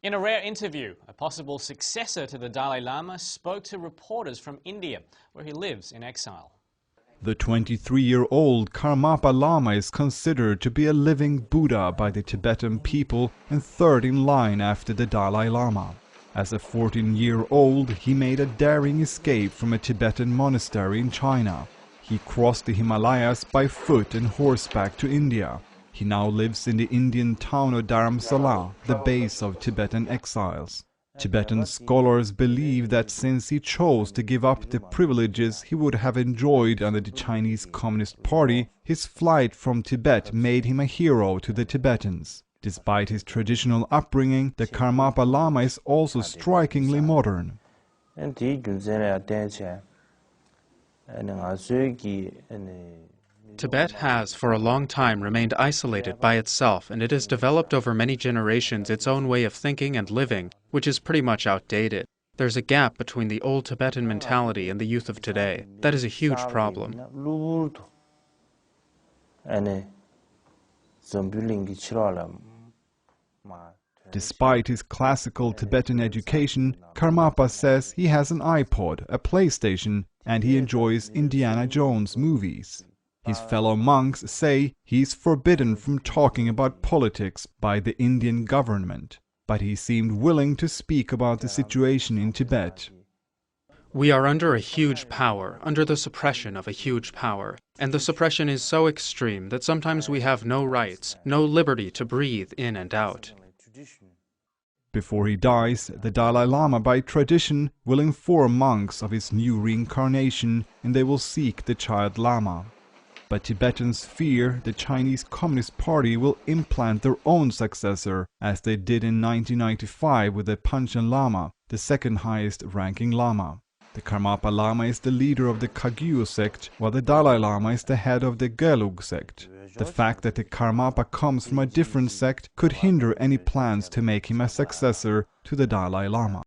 In a rare interview, a possible successor to the Dalai Lama spoke to reporters from India, where he lives in exile. The 23-year-old Karmapa Lama is considered to be a living Buddha by the Tibetan people and third in line after the Dalai Lama. As a 14-year-old, he made a daring escape from a Tibetan monastery in China. He crossed the Himalayas by foot and horseback to India. He now lives in the Indian town of Dharamsala, the base of Tibetan exiles. Tibetan scholars believe that since he chose to give up the privileges he would have enjoyed under the Chinese Communist Party, his flight from Tibet made him a hero to the Tibetans. Despite his traditional upbringing, the Karmapa Lama is also strikingly modern. Tibet has for a long time remained isolated by itself, and it has developed over many generations its own way of thinking and living, which is pretty much outdated. There's a gap between the old Tibetan mentality and the youth of today. That is a huge problem. Despite his classical Tibetan education, Karmapa says he has an iPod, a PlayStation, and he enjoys Indiana Jones movies. His fellow monks say he is forbidden from talking about politics by the Indian government, but he seemed willing to speak about the situation in Tibet. We are under a huge power, under the suppression of a huge power, and the suppression is so extreme that sometimes we have no rights, no liberty to breathe in and out. Before he dies, the Dalai Lama by tradition will inform monks of his new reincarnation and they will seek the child Lama. But Tibetans fear the Chinese Communist Party will implant their own successor, as they did in 1995 with the Panchen Lama, the second highest ranking Lama. The Karmapa Lama is the leader of the Kagyu sect, while the Dalai Lama is the head of the Gelug sect. The fact that the Karmapa comes from a different sect could hinder any plans to make him a successor to the Dalai Lama.